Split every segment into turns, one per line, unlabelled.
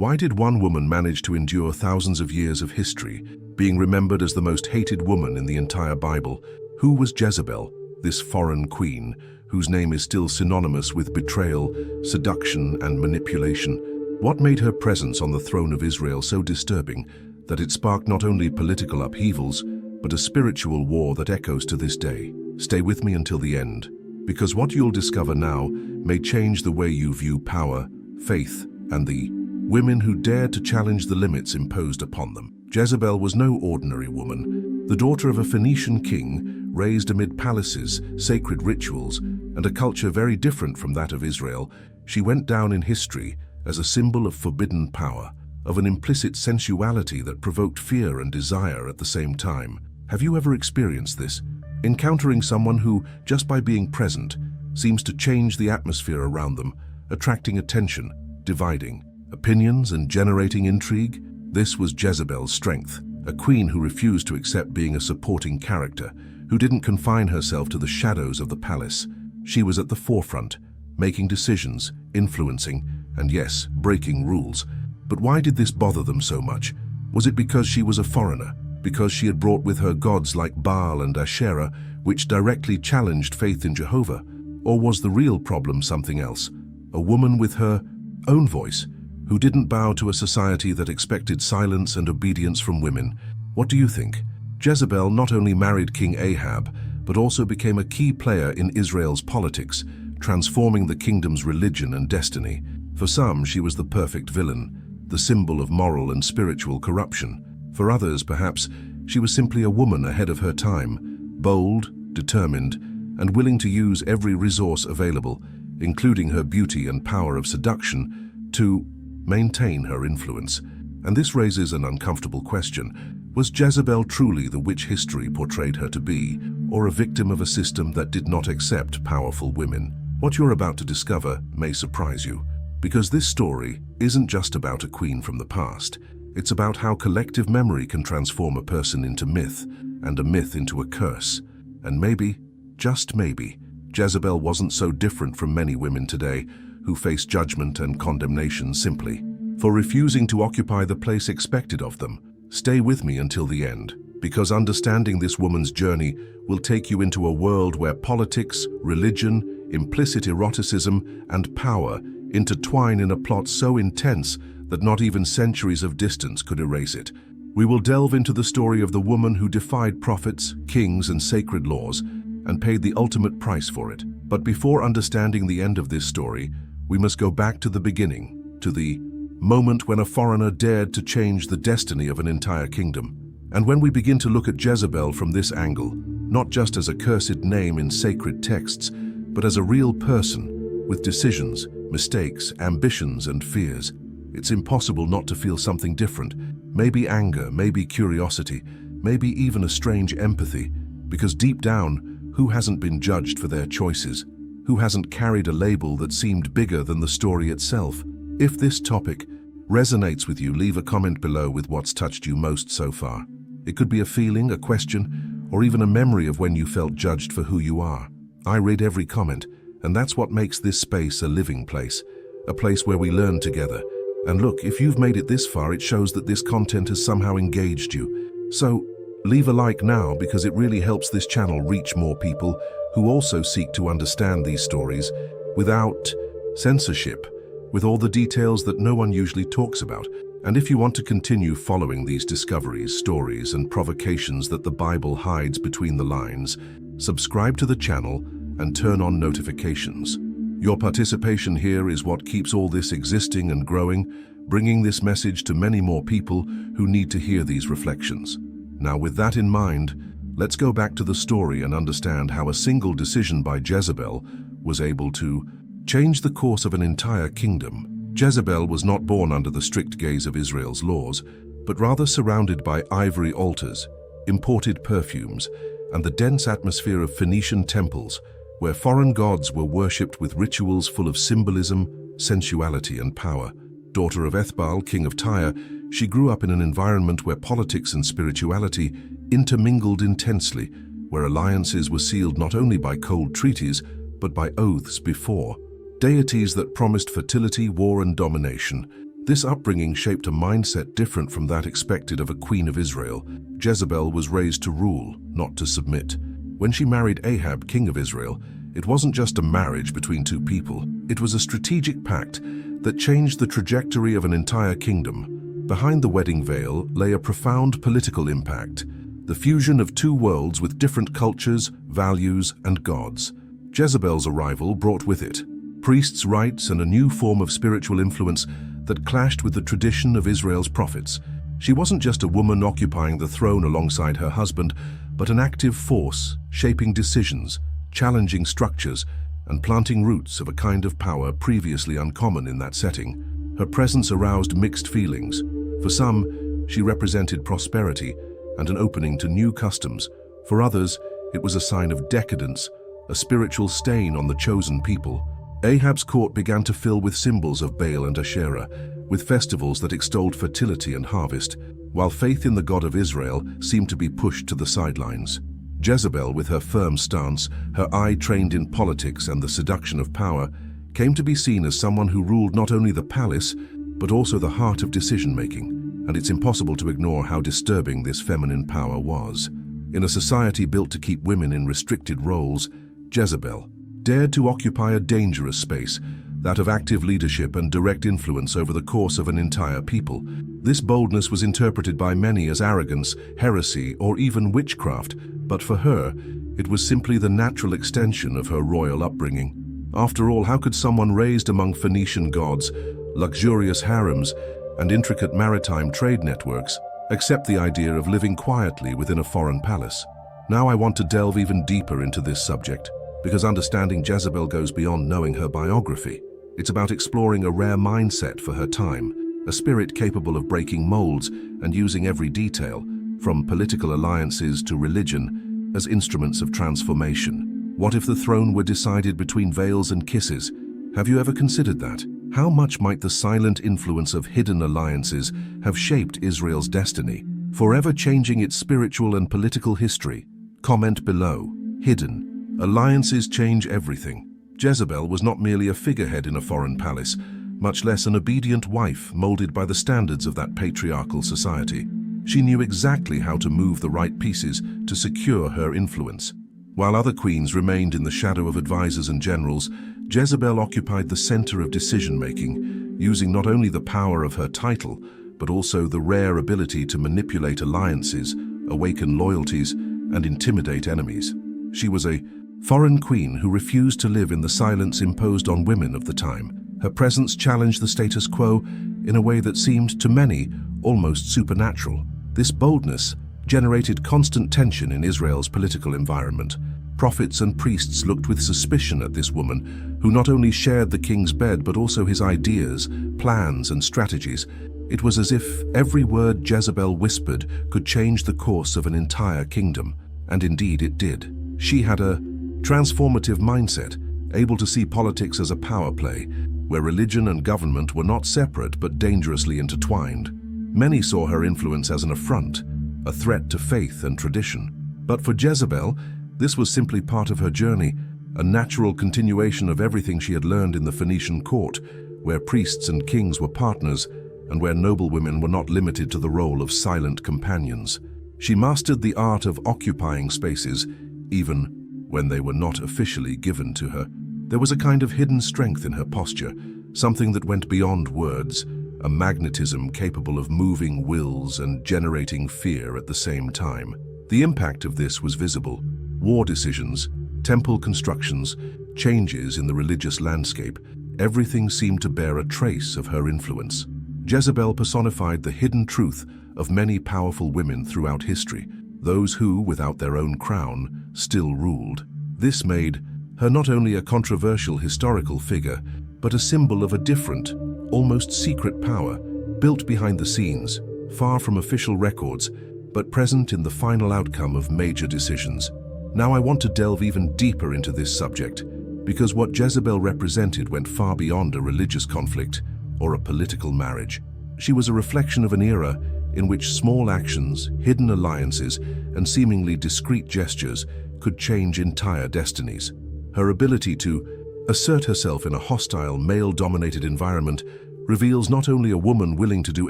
Why did one woman manage to endure thousands of years of history, being remembered as the most hated woman in the entire Bible? Who was Jezebel, this foreign queen, whose name is still synonymous with betrayal, seduction, and manipulation? What made her presence on the throne of Israel so disturbing that it sparked not only political upheavals, but a spiritual war that echoes to this day? Stay with me until the end, because what you'll discover now may change the way you view power, faith, and the women who dared to challenge the limits imposed upon them. Jezebel was no ordinary woman. The daughter of a Phoenician king, raised amid palaces, sacred rituals, and a culture very different from that of Israel, she went down in history as a symbol of forbidden power, of an implicit sensuality that provoked fear and desire at the same time. Have you ever experienced this? Encountering someone who, just by being present, seems to change the atmosphere around them, attracting attention, dividing opinions, and generating intrigue? This was Jezebel's strength, a queen who refused to accept being a supporting character, who didn't confine herself to the shadows of the palace. She was at the forefront, making decisions, influencing, and yes, breaking rules. But why did this bother them so much? Was it because she was a foreigner? Because she had brought with her gods like Baal and Asherah, which directly challenged faith in Jehovah? Or was the real problem something else? A woman with her own voice, who didn't bow to a society that expected silence and obedience from women? What do you think? Jezebel not only married King Ahab, but also became a key player in Israel's politics, transforming the kingdom's religion and destiny. For some, she was the perfect villain, the symbol of moral and spiritual corruption. For others, perhaps, she was simply a woman ahead of her time, bold, determined, and willing to use every resource available, including her beauty and power of seduction, to maintain her influence. And this raises an uncomfortable question. Was Jezebel truly the witch history portrayed her to be, or a victim of a system that did not accept powerful women? What you're about to discover may surprise you, because this story isn't just about a queen from the past. It's about how collective memory can transform a person into myth, and a myth into a curse. And maybe, just maybe, Jezebel wasn't so different from many women today who face judgment and condemnation simply for refusing to occupy the place expected of them. Stay with me until the end, because understanding this woman's journey will take you into a world where politics, religion, implicit eroticism, and power intertwine in a plot so intense that not even centuries of distance could erase it. We will delve into the story of the woman who defied prophets, kings, and sacred laws, and paid the ultimate price for it. But before understanding the end of this story, we must go back to the beginning, to the moment when a foreigner dared to change the destiny of an entire kingdom. And when we begin to look at Jezebel from this angle, not just as a cursed name in sacred texts, but as a real person with decisions, mistakes, ambitions, and fears, it's impossible not to feel something different. Maybe anger, maybe curiosity, maybe even a strange empathy, because deep down, who hasn't been judged for their choices? Who hasn't carried a label that seemed bigger than the story itself? If this topic resonates with you, leave a comment below with what's touched you most so far. It could be a feeling, a question, or even a memory of when you felt judged for who you are. I read every comment, and that's what makes this space a living place, a place where we learn together. And look, if you've made it this far, it shows that this content has somehow engaged you. So leave a like now, because it really helps this channel reach more people who also seek to understand these stories without censorship, with all the details that no one usually talks about. And if you want to continue following these discoveries, stories, and provocations that the Bible hides between the lines, subscribe to the channel and turn on notifications. Your participation here is what keeps all this existing and growing, bringing this message to many more people who need to hear these reflections. Now, with that in mind, let's go back to the story and understand how a single decision by Jezebel was able to change the course of an entire kingdom. Jezebel was not born under the strict gaze of Israel's laws, but rather surrounded by ivory altars, imported perfumes, and the dense atmosphere of Phoenician temples, where foreign gods were worshipped with rituals full of symbolism, sensuality, and power. Daughter of Ethbaal, king of Tyre, she grew up in an environment where politics and spirituality intermingled intensely, where alliances were sealed not only by cold treaties, but by oaths before deities that promised fertility, war, and domination. This upbringing shaped a mindset different from that expected of a queen of Israel. Jezebel was raised to rule, not to submit. When she married Ahab, king of Israel, it wasn't just a marriage between two people. It was a strategic pact that changed the trajectory of an entire kingdom. Behind the wedding veil lay a profound political impact, the fusion of two worlds with different cultures, values, and gods. Jezebel's arrival brought with it priests' rites and a new form of spiritual influence that clashed with the tradition of Israel's prophets. She wasn't just a woman occupying the throne alongside her husband, but an active force, shaping decisions, challenging structures, and planting roots of a kind of power previously uncommon in that setting. Her presence aroused mixed feelings. For some, she represented prosperity and an opening to new customs. For others, it was a sign of decadence, a spiritual stain on the chosen people. Ahab's court began to fill with symbols of Baal and Asherah, with festivals that extolled fertility and harvest, while faith in the God of Israel seemed to be pushed to the sidelines. Jezebel, with her firm stance, her eye trained in politics and the seduction of power, came to be seen as someone who ruled not only the palace, but also the heart of decision-making, and it's impossible to ignore how disturbing this feminine power was. In a society built to keep women in restricted roles, Jezebel dared to occupy a dangerous space, that of active leadership and direct influence over the course of an entire people. This boldness was interpreted by many as arrogance, heresy, or even witchcraft, but for her, it was simply the natural extension of her royal upbringing. After all, how could someone raised among Phoenician gods, luxurious harems, and intricate maritime trade networks accept the idea of living quietly within a foreign palace? Now I want to delve even deeper into this subject, because understanding Jezebel goes beyond knowing her biography. It's about exploring a rare mindset for her time, a spirit capable of breaking molds and using every detail, from political alliances to religion, as instruments of transformation. What if the throne were decided between veils and kisses? Have you ever considered that? How much might the silent influence of hidden alliances have shaped Israel's destiny, forever changing its spiritual and political history? Comment below. Hidden. Alliances change everything. Jezebel was not merely a figurehead in a foreign palace, much less an obedient wife molded by the standards of that patriarchal society. She knew exactly how to move the right pieces to secure her influence. While other queens remained in the shadow of advisors and generals, Jezebel occupied the center of decision-making, using not only the power of her title, but also the rare ability to manipulate alliances, awaken loyalties, and intimidate enemies. She was a foreign queen who refused to live in the silence imposed on women of the time. Her presence challenged the status quo in a way that seemed to many almost supernatural. This boldness generated constant tension in Israel's political environment. Prophets and priests looked with suspicion at this woman, who not only shared the king's bed but also his ideas, plans, and strategies. It was as if every word Jezebel whispered could change the course of an entire kingdom, and indeed it did. She had a transformative mindset, able to see politics as a power play, where religion and government were not separate but dangerously intertwined. Many saw her influence as an affront, a threat to faith and tradition. But for Jezebel, this was simply part of her journey, a natural continuation of everything she had learned in the Phoenician court, where priests and kings were partners, and where noblewomen were not limited to the role of silent companions. She mastered the art of occupying spaces, even when they were not officially given to her. There was a kind of hidden strength in her posture, something that went beyond words, a magnetism capable of moving wills and generating fear at the same time. The impact of this was visible. War decisions, temple constructions, changes in the religious landscape, everything seemed to bear a trace of her influence. Jezebel personified the hidden truth of many powerful women throughout history, those who, without their own crown, still ruled. This made her not only a controversial historical figure, but a symbol of a different, almost secret power, built behind the scenes, far from official records, but present in the final outcome of major decisions. Now I want to delve even deeper into this subject, because what Jezebel represented went far beyond a religious conflict or a political marriage. She was a reflection of an era in which small actions, hidden alliances, and seemingly discreet gestures could change entire destinies. Her ability to assert herself in a hostile, male-dominated environment reveals not only a woman willing to do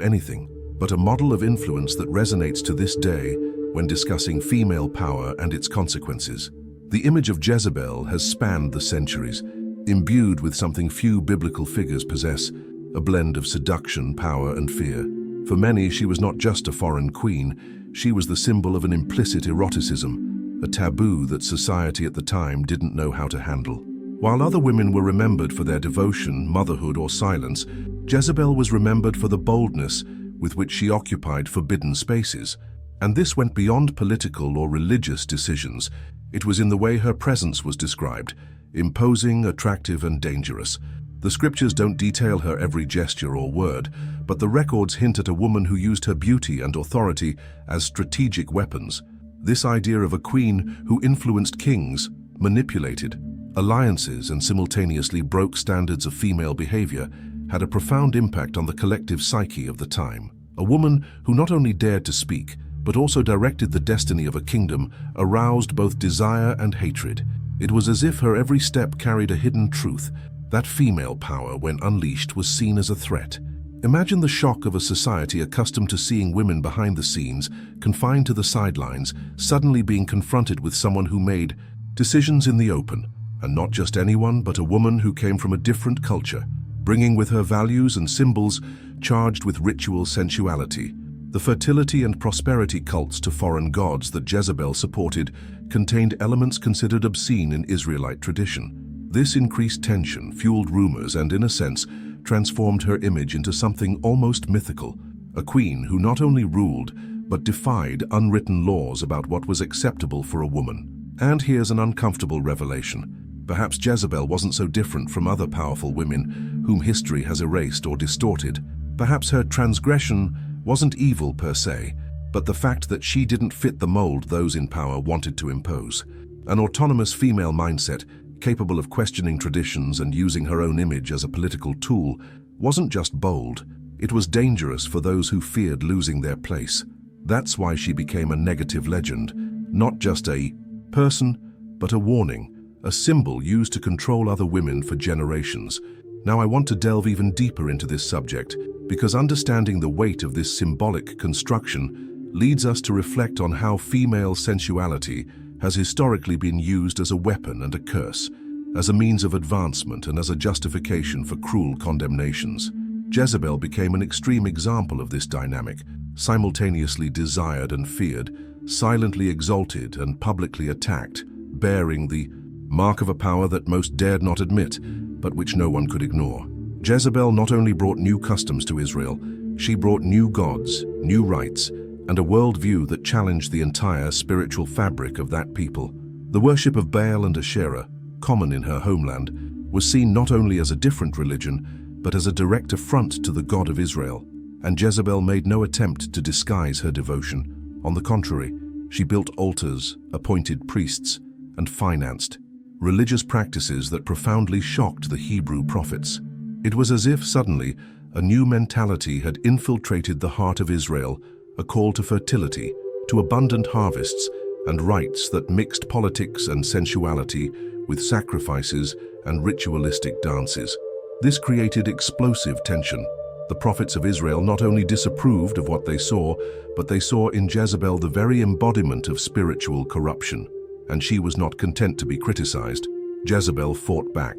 anything, but a model of influence that resonates to this day when discussing female power and its consequences. The image of Jezebel has spanned the centuries, imbued with something few biblical figures possess, a blend of seduction, power, and fear. For many, she was not just a foreign queen, she was the symbol of an implicit eroticism, a taboo that society at the time didn't know how to handle. While other women were remembered for their devotion, motherhood, or silence, Jezebel was remembered for the boldness with which she occupied forbidden spaces. And this went beyond political or religious decisions. It was in the way her presence was described, imposing, attractive, and dangerous. The scriptures don't detail her every gesture or word, but the records hint at a woman who used her beauty and authority as strategic weapons. This idea of a queen who influenced kings, manipulated alliances, and simultaneously broke standards of female behavior had a profound impact on the collective psyche of the time. A woman who not only dared to speak, but also directed the destiny of a kingdom, aroused both desire and hatred. It was as if her every step carried a hidden truth, that female power, when unleashed, was seen as a threat. Imagine the shock of a society accustomed to seeing women behind the scenes, confined to the sidelines, suddenly being confronted with someone who made decisions in the open, and not just anyone, but a woman who came from a different culture, bringing with her values and symbols charged with ritual sensuality. The fertility and prosperity cults to foreign gods that Jezebel supported contained elements considered obscene in Israelite tradition. This increased tension, fueled rumors, and in a sense, transformed her image into something almost mythical, a queen who not only ruled, but defied unwritten laws about what was acceptable for a woman. And here's an uncomfortable revelation. Perhaps Jezebel wasn't so different from other powerful women whom history has erased or distorted. Perhaps her transgression wasn't evil per se, but the fact that she didn't fit the mold those in power wanted to impose. An autonomous female mindset, capable of questioning traditions and using her own image as a political tool, wasn't just bold, it was dangerous for those who feared losing their place. That's why she became a negative legend, not just a person, but a warning, a symbol used to control other women for generations. Now I want to delve even deeper into this subject, because understanding the weight of this symbolic construction leads us to reflect on how female sensuality has historically been used as a weapon and a curse, as a means of advancement and as a justification for cruel condemnations. Jezebel became an extreme example of this dynamic, simultaneously desired and feared, silently exalted and publicly attacked, bearing the mark of a power that most dared not admit, but which no one could ignore. Jezebel not only brought new customs to Israel, she brought new gods, new rites, and a worldview that challenged the entire spiritual fabric of that people. The worship of Baal and Asherah, common in her homeland, was seen not only as a different religion, but as a direct affront to the God of Israel. And Jezebel made no attempt to disguise her devotion. On the contrary, she built altars, appointed priests, and financed religious practices that profoundly shocked the Hebrew prophets. It was as if suddenly a new mentality had infiltrated the heart of Israel, a call to fertility, to abundant harvests, and rites that mixed politics and sensuality with sacrifices and ritualistic dances. This created explosive tension. The prophets of Israel not only disapproved of what they saw, but they saw in Jezebel the very embodiment of spiritual corruption. And she was not content to be criticized. Jezebel fought back.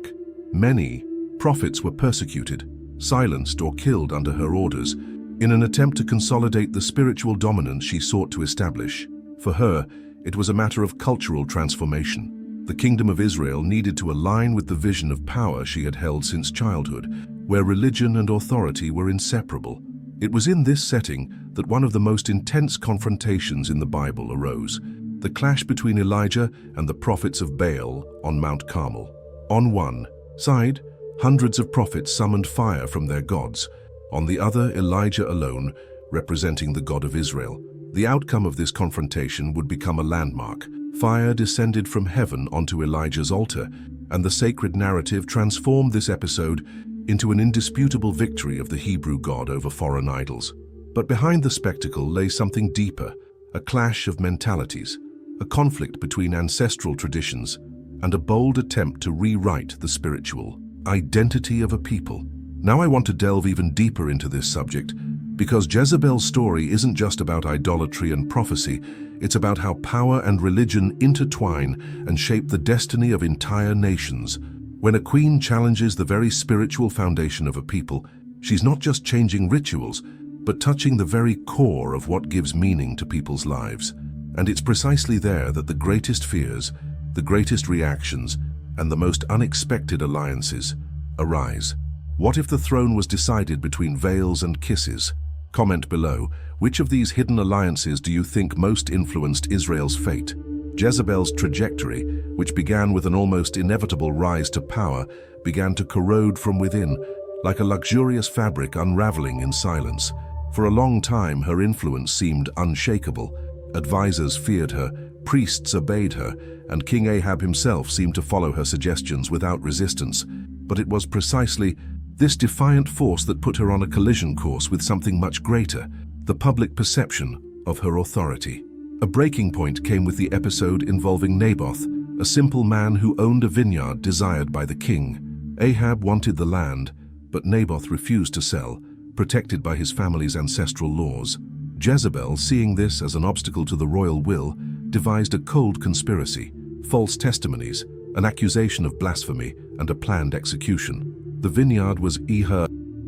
Many prophets were persecuted, silenced, or killed under her orders, in an attempt to consolidate the spiritual dominance she sought to establish. For her, it was a matter of cultural transformation. The kingdom of Israel needed to align with the vision of power she had held since childhood, where religion and authority were inseparable. It was in this setting that one of the most intense confrontations in the Bible arose, the clash between Elijah and the prophets of Baal on Mount Carmel. On one side, hundreds of prophets summoned fire from their gods. On the other, Elijah alone, representing the God of Israel. The outcome of this confrontation would become a landmark. Fire descended from heaven onto Elijah's altar, and the sacred narrative transformed this episode into an indisputable victory of the Hebrew God over foreign idols. But behind the spectacle lay something deeper, a clash of mentalities, a conflict between ancestral traditions, and a bold attempt to rewrite the spiritual identity of a people. Now I want to delve even deeper into this subject, because Jezebel's story isn't just about idolatry and prophecy, it's about how power and religion intertwine and shape the destiny of entire nations. When a queen challenges the very spiritual foundation of a people, she's not just changing rituals, but touching the very core of what gives meaning to people's lives. And it's precisely there that the greatest fears, the greatest reactions, and the most unexpected alliances arise. What if the throne was decided between veils and kisses? Comment below, which of these hidden alliances do you think most influenced Israel's fate? Jezebel's trajectory, which began with an almost inevitable rise to power, began to corrode from within, like a luxurious fabric unraveling in silence. For a long time, her influence seemed unshakable. Advisors feared her, priests obeyed her, and King Ahab himself seemed to follow her suggestions without resistance. But it was precisely this defiant force that put her on a collision course with something much greater, the public perception of her authority. A breaking point came with the episode involving Naboth, a simple man who owned a vineyard desired by the king. Ahab wanted the land, but Naboth refused to sell, protected by his family's ancestral laws. Jezebel, seeing this as an obstacle to the royal will, devised a cold conspiracy, false testimonies, an accusation of blasphemy, and a planned execution. The vineyard was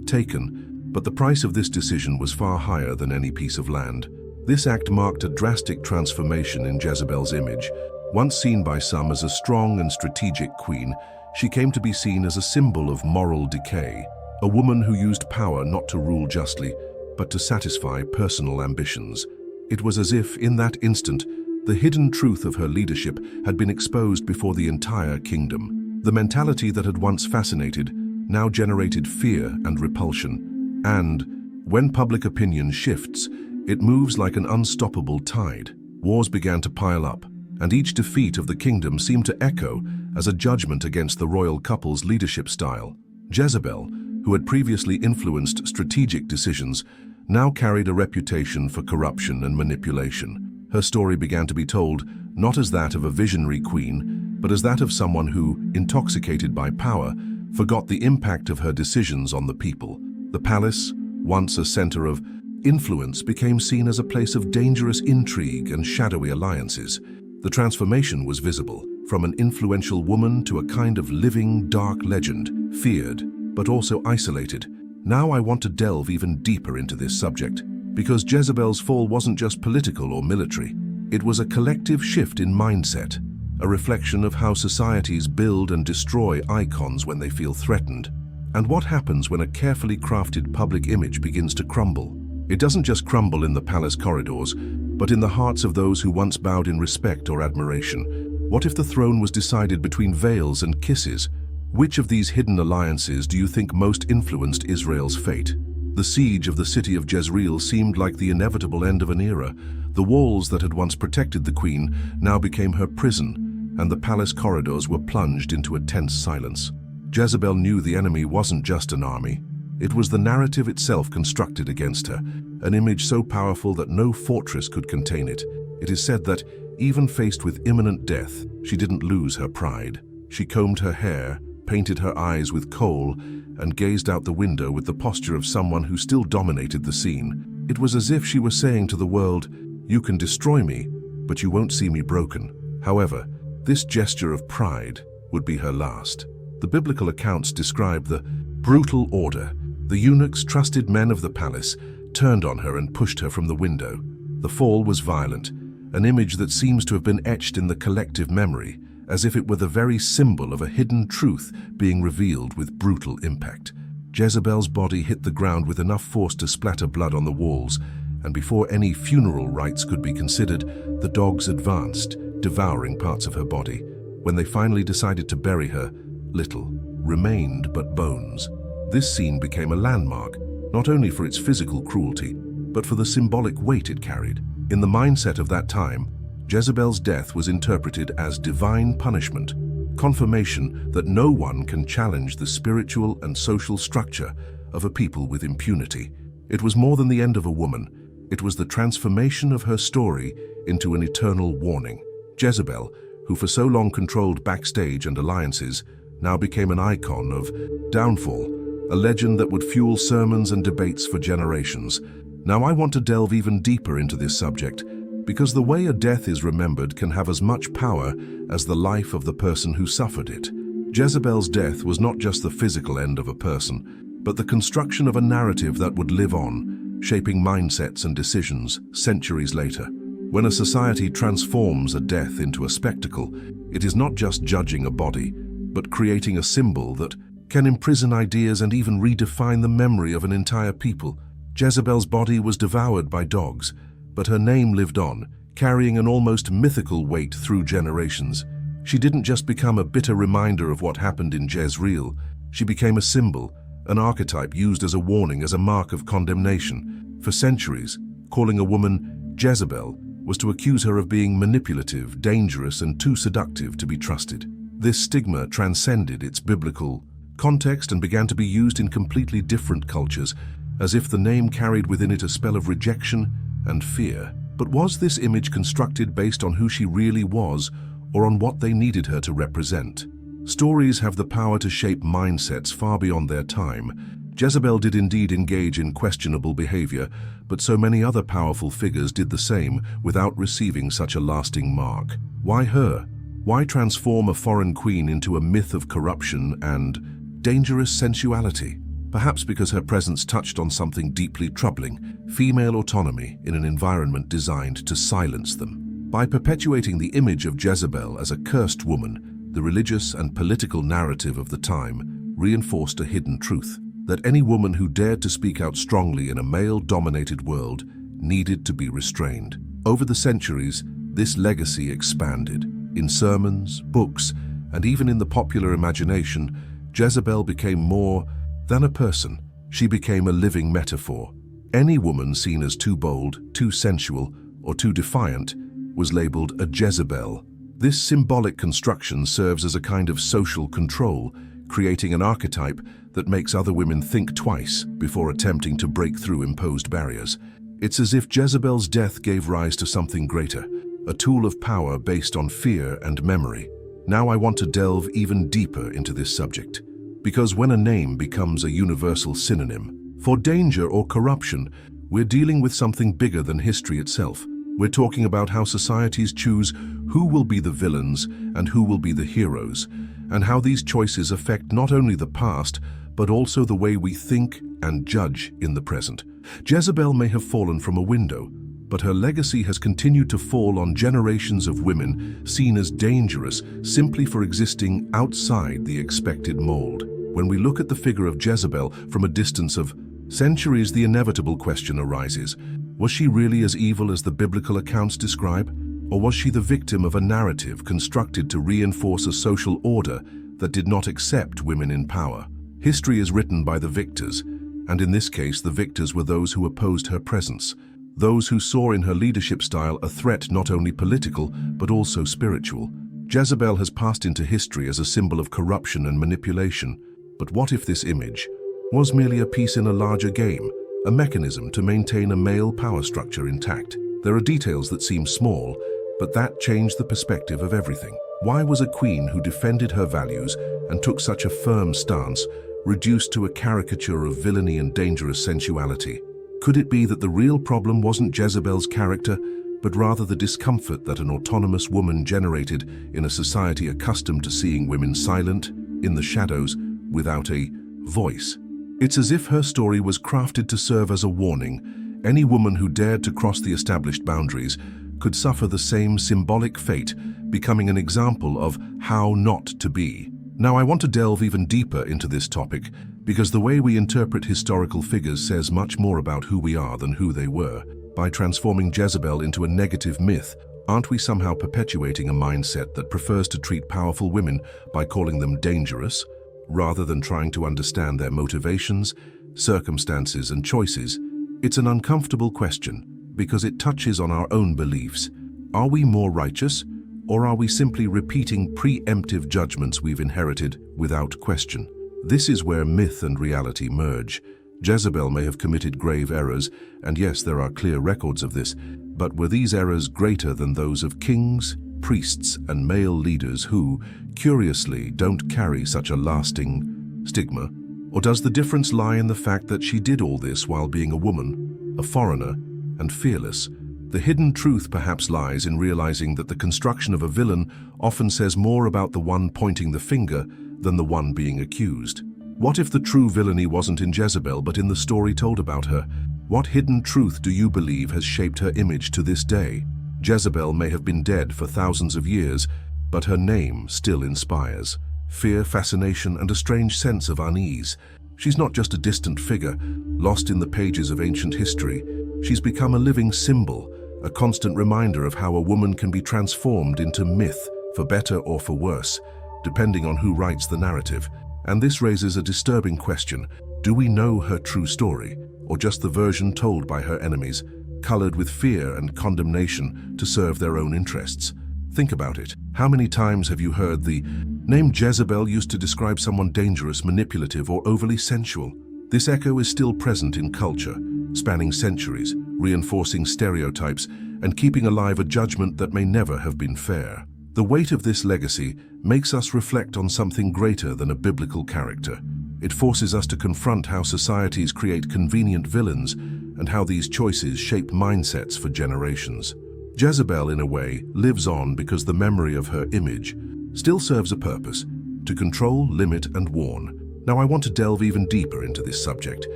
taken, but the price of this decision was far higher than any piece of land. This act marked a drastic transformation in Jezebel's image. Once seen by some as a strong and strategic queen, she came to be seen as a symbol of moral decay, a woman who used power not to rule justly, but to satisfy personal ambitions. It was as if, in that instant, the hidden truth of her leadership had been exposed before the entire kingdom. The mentality that had once fascinated now generated fear and repulsion. And when public opinion shifts, it moves like an unstoppable tide. Wars began to pile up, and each defeat of the kingdom seemed to echo as a judgment against the royal couple's leadership style. Jezebel, who had previously influenced strategic decisions, now carried a reputation for corruption and manipulation. Her story began to be told not as that of a visionary queen, but as that of someone who, intoxicated by power, forgot the impact of her decisions on the people. The palace, once a center of influence, became seen as a place of dangerous intrigue and shadowy alliances. The transformation was visible, from an influential woman to a kind of living, dark legend, feared, but also isolated. Now I want to delve even deeper into this subject, because Jezebel's fall wasn't just political or military. It was a collective shift in mindset, a reflection of how societies build and destroy icons when they feel threatened. And what happens when a carefully crafted public image begins to crumble? It doesn't just crumble in the palace corridors, but in the hearts of those who once bowed in respect or admiration. What if the throne was decided between veils and kisses? Which of these hidden alliances do you think most influenced Israel's fate? The siege of the city of Jezreel seemed like the inevitable end of an era. The walls that had once protected the queen now became her prison, and the palace corridors were plunged into a tense silence. Jezebel knew the enemy wasn't just an army. It was the narrative itself constructed against her, an image so powerful that no fortress could contain it. It is said that, even faced with imminent death, she didn't lose her pride. She combed her hair, painted her eyes with kohl, and gazed out the window with the posture of someone who still dominated the scene. It was as if she was saying to the world, "You can destroy me, but you won't see me broken." However, this gesture of pride would be her last. The biblical accounts describe the brutal order. The eunuchs, trusted men of the palace, turned on her and pushed her from the window. The fall was violent, an image that seems to have been etched in the collective memory, as if it were the very symbol of a hidden truth being revealed with brutal impact. Jezebel's body hit the ground with enough force to splatter blood on the walls, and before any funeral rites could be considered, the dogs advanced, devouring parts of her body. When they finally decided to bury her, little remained but bones. This scene became a landmark, not only for its physical cruelty, but for the symbolic weight it carried. In the mindset of that time, Jezebel's death was interpreted as divine punishment, confirmation that no one can challenge the spiritual and social structure of a people with impunity. It was more than the end of a woman. It was the transformation of her story into an eternal warning. Jezebel, who for so long controlled backstage and alliances, now became an icon of downfall, a legend that would fuel sermons and debates for generations. Now I want to delve even deeper into this subject, because the way a death is remembered can have as much power as the life of the person who suffered it. Jezebel's death was not just the physical end of a person, but the construction of a narrative that would live on, shaping mindsets and decisions centuries later. When a society transforms a death into a spectacle, it is not just judging a body, but creating a symbol that can imprison ideas and even redefine the memory of an entire people. Jezebel's body was devoured by dogs, but her name lived on, carrying an almost mythical weight through generations. She didn't just become a bitter reminder of what happened in Jezreel, she became a symbol, an archetype used as a warning, as a mark of condemnation. For centuries, calling a woman Jezebel was to accuse her of being manipulative, dangerous, and too seductive to be trusted. This stigma transcended its biblical context and began to be used in completely different cultures, as if the name carried within it a spell of rejection and fear. But was this image constructed based on who she really was, or on what they needed her to represent? Stories have the power to shape mindsets far beyond their time. Jezebel did indeed engage in questionable behavior, but so many other powerful figures did the same without receiving such a lasting mark. Why her? Why transform a foreign queen into a myth of corruption and dangerous sensuality? Perhaps because her presence touched on something deeply troubling: female autonomy in an environment designed to silence them. By perpetuating the image of Jezebel as a cursed woman, the religious and political narrative of the time reinforced a hidden truth: that any woman who dared to speak out strongly in a male-dominated world needed to be restrained. Over the centuries, this legacy expanded. In sermons, books, and even in the popular imagination, Jezebel became more than a person. She became a living metaphor. Any woman seen as too bold, too sensual, or too defiant was labeled a Jezebel. This symbolic construction serves as a kind of social control, creating an archetype that makes other women think twice before attempting to break through imposed barriers. It's as if Jezebel's death gave rise to something greater, a tool of power based on fear and memory. Now I want to delve even deeper into this subject, because when a name becomes a universal synonym for danger or corruption, we're dealing with something bigger than history itself. We're talking about how societies choose who will be the villains and who will be the heroes, and how these choices affect not only the past, but also the way we think and judge in the present. Jezebel may have fallen from a window, but her legacy has continued to fall on generations of women seen as dangerous simply for existing outside the expected mold. When we look at the figure of Jezebel from a distance of centuries, the inevitable question arises: was she really as evil as the biblical accounts describe? Or was she the victim of a narrative constructed to reinforce a social order that did not accept women in power? History is written by the victors, and in this case the victors were those who opposed her presence, those who saw in her leadership style a threat not only political but also spiritual. Jezebel has passed into history as a symbol of corruption and manipulation. But what if this image was merely a piece in a larger game, a mechanism to maintain a male power structure intact? There are details that seem small, but that changed the perspective of everything. Why was a queen who defended her values and took such a firm stance reduced to a caricature of villainy and dangerous sensuality? Could it be that the real problem wasn't Jezebel's character, but rather the discomfort that an autonomous woman generated in a society accustomed to seeing women silent, in the shadows, without a voice? It's as if her story was crafted to serve as a warning. Any woman who dared to cross the established boundaries could suffer the same symbolic fate, becoming an example of how not to be. Now I want to delve even deeper into this topic, because the way we interpret historical figures says much more about who we are than who they were. By transforming Jezebel into a negative myth, aren't we somehow perpetuating a mindset that prefers to treat powerful women by calling them dangerous, rather than trying to understand their motivations, circumstances, and choices? It's an uncomfortable question, because it touches on our own beliefs. Are we more righteous, or are we simply repeating preemptive judgments we've inherited without question? This is where myth and reality merge. Jezebel may have committed grave errors, and yes, there are clear records of this, but were these errors greater than those of kings, priests, and male leaders who, curiously, don't carry such a lasting stigma? Or does the difference lie in the fact that she did all this while being a woman, a foreigner, and fearless? The hidden truth perhaps lies in realizing that the construction of a villain often says more about the one pointing the finger than the one being accused. What if the true villainy wasn't in Jezebel but in the story told about her? What hidden truth do you believe has shaped her image to this day? Jezebel may have been dead for thousands of years, but her name still inspires fear, fascination, and a strange sense of unease. She's not just a distant figure, lost in the pages of ancient history. She's become a living symbol, a constant reminder of how a woman can be transformed into myth, for better or for worse, depending on who writes the narrative. And this raises a disturbing question. Do we know her true story, or just the version told by her enemies, colored with fear and condemnation to serve their own interests? Think about it. How many times have you heard the name Jezebel used to describe someone dangerous, manipulative, or overly sensual? This echo is still present in culture, spanning centuries, reinforcing stereotypes and keeping alive a judgment that may never have been fair. The weight of this legacy makes us reflect on something greater than a biblical character. It forces us to confront how societies create convenient villains and how these choices shape mindsets for generations. Jezebel, in a way, lives on because the memory of her image still serves a purpose: to control, limit, and warn. Now I want to delve even deeper into this subject,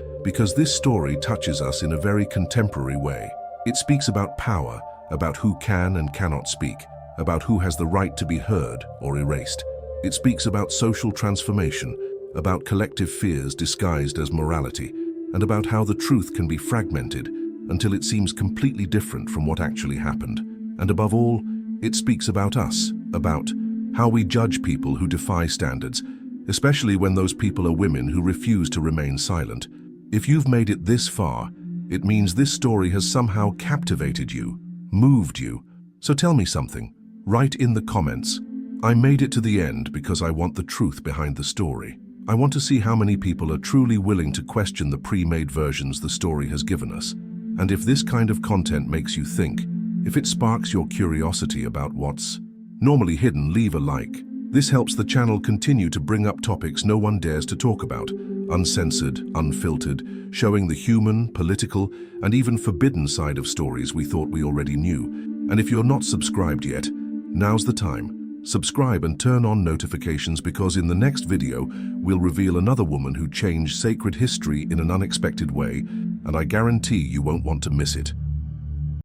because this story touches us in a very contemporary way. It speaks about power, about who can and cannot speak, about who has the right to be heard or erased. It speaks about social transformation, about collective fears disguised as morality, and about how the truth can be fragmented until it seems completely different from what actually happened. And above all, it speaks about us, about how we judge people who defy standards, especially when those people are women who refuse to remain silent. If you've made it this far, it means this story has somehow captivated you, moved you. So tell me something. Write in the comments, I made it to the end because I want the truth behind the story. I want to see how many people are truly willing to question the pre-made versions the story has given us. And if this kind of content makes you think, if it sparks your curiosity about what's normally hidden, leave a like. This helps the channel continue to bring up topics no one dares to talk about, uncensored, unfiltered, showing the human, political, and even forbidden side of stories we thought we already knew. And if you're not subscribed yet, now's the time. Subscribe and turn on notifications, because in the next video, we'll reveal another woman who changed sacred history in an unexpected way, and I guarantee you won't want to miss it.